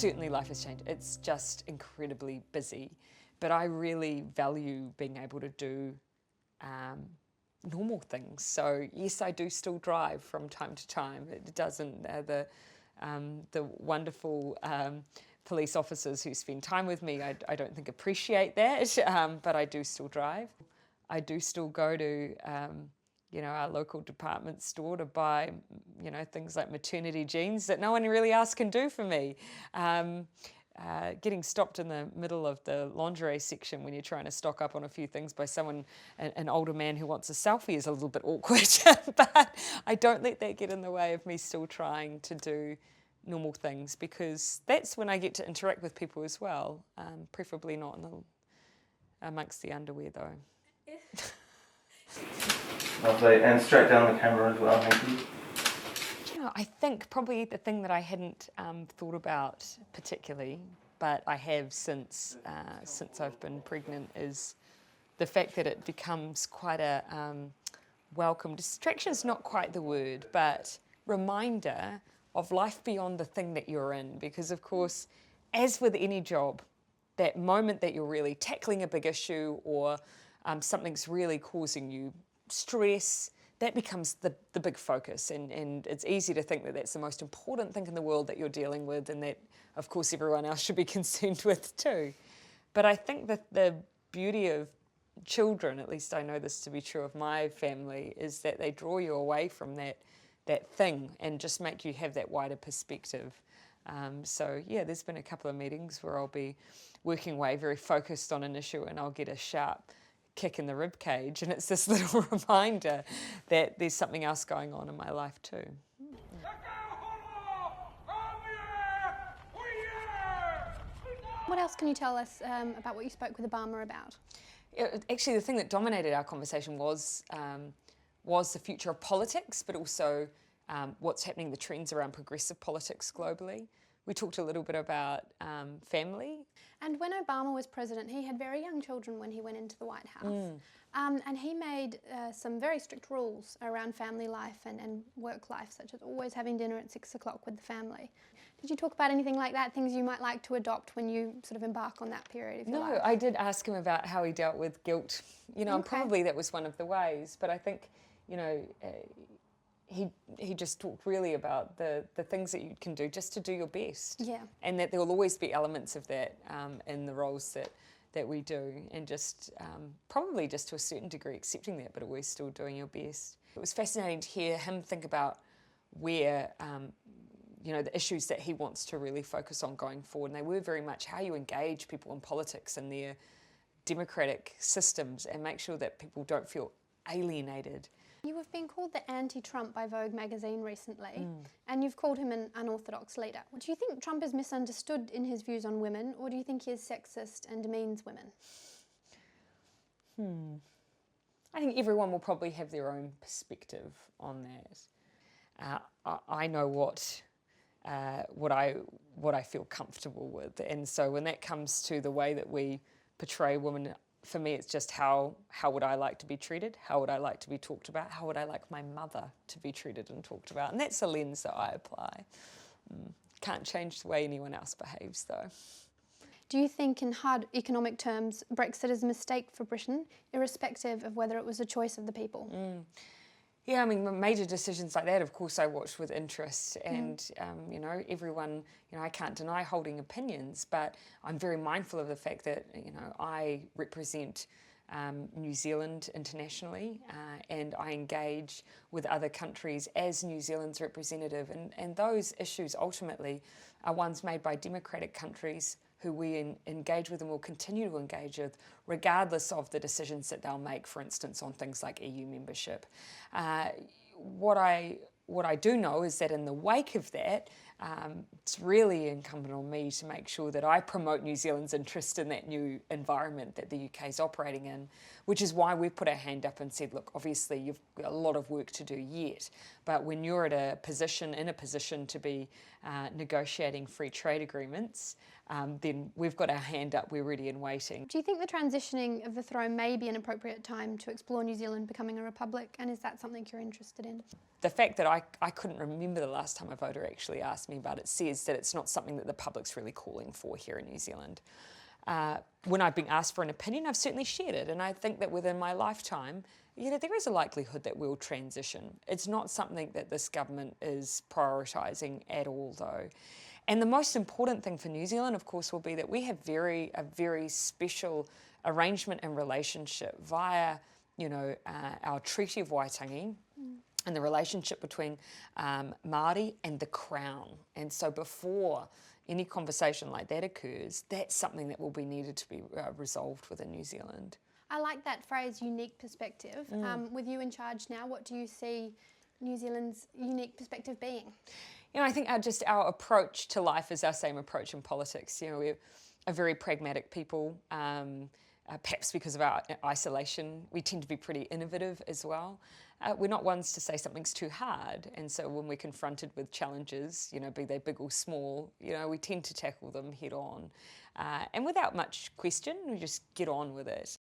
certainly life has changed. It's just incredibly busy, but I really value being able to do normal things. So yes, I do still drive from time to time. It doesn't, the wonderful police officers who spend time with me, I don't think appreciate that, but I do still drive. I do still go to our local department store to buy, things like maternity jeans that no one really else can do for me. Getting stopped in the middle of the lingerie section when you're trying to stock up on a few things by someone, an older man who wants a selfie, is a little bit awkward. But I don't let that get in the way of me still trying to do normal things, because that's when I get to interact with people as well, preferably not amongst the underwear though. Lovely, and straight down the camera as well, thank you. I think probably the thing that I hadn't thought about particularly, but I have since I've been pregnant, is the fact that it becomes quite a welcome distraction is not quite the word, but reminder of life beyond the thing that you're in. Because of course, as with any job, that moment that you're really tackling a big issue, or something's really causing you stress, that becomes the big focus, and it's easy to think that that's the most important thing in the world that you're dealing with, and that of course everyone else should be concerned with too. But I think that the beauty of children, at least I know this to be true of my family, is that they draw you away from that thing and just make you have that wider perspective. So yeah, there's been a couple of meetings where I'll be working away very focused on an issue, and I'll get a sharp kick in the ribcage, and it's this little reminder that there's something else going on in my life too. What else can you tell us about what you spoke with Obama about? Actually, the thing that dominated our conversation was the future of politics, but also what's happening, the trends around progressive politics globally. We talked a little bit about family. And when Obama was president, he had very young children when he went into the White House. And he made some very strict rules around family life and work life, such as always having dinner at 6 o'clock with the family. Did you talk about anything like that, things you might like to adopt when you sort of embark on that period of your life? No, I did ask him about how he dealt with guilt, and probably that was one of the ways, but I think, he just talked really about the things that you can do just to do your best. Yeah. And that there will always be elements of that in the roles that we do, and just probably just to a certain degree accepting that, but always still doing your best. It was fascinating to hear him think about where the issues that he wants to really focus on going forward, and they were very much how you engage people in politics and their democratic systems, and make sure that people don't feel alienated. You have been called the anti-Trump by Vogue magazine recently, and you've called him an unorthodox leader. Do you think Trump is misunderstood in his views on women, or do you think he is sexist and demeans women? I think everyone will probably have their own perspective on that. I know what I feel comfortable with, and so when that comes to the way that we portray women, for me, it's just how would I like to be treated? How would I like to be talked about? How would I like my mother to be treated and talked about? And that's a lens that I apply. Can't change the way anyone else behaves, though. Do you think, in hard economic terms, Brexit is a mistake for Britain, irrespective of whether it was a choice of the people? Yeah, I mean, major decisions like that, of course, I watch with interest, and everyone, I can't deny holding opinions, but I'm very mindful of the fact that, I represent New Zealand internationally, and I engage with other countries as New Zealand's representative, and those issues ultimately are ones made by democratic countries who we engage with and will continue to engage with, regardless of the decisions that they'll make, for instance, on things like EU membership. What I do know is that in the wake of that, it's really incumbent on me to make sure that I promote New Zealand's interest in that new environment that the UK is operating in, which is why we've put our hand up and said, look, obviously you've got a lot of work to do yet, but when you're in a position to be negotiating free trade agreements, then we've got our hand up, we're ready and waiting. Do you think the transitioning of the throne may be an appropriate time to explore New Zealand becoming a republic, and is that something you're interested in? The fact that I couldn't remember the last time a voter actually asked asked me about it, says that it's not something that the public's really calling for here in New Zealand. When I've been asked for an opinion, I've certainly shared it, and I think that within my lifetime, there is a likelihood that we'll transition. It's not something that this government is prioritising at all, though. And the most important thing for New Zealand, of course, will be that we have a very special arrangement and relationship via, our Treaty of Waitangi, and the relationship between Māori and the Crown. And so before any conversation like that occurs, that's something that will be needed to be resolved within New Zealand. I like that phrase, unique perspective. With you in charge now, what do you see New Zealand's unique perspective being? I think our approach to life is our same approach in politics. We're a very pragmatic people. Perhaps because of our isolation, we tend to be pretty innovative as well. We're not ones to say something's too hard, and so when we're confronted with challenges, be they big or small, we tend to tackle them head on. And without much question, we just get on with it.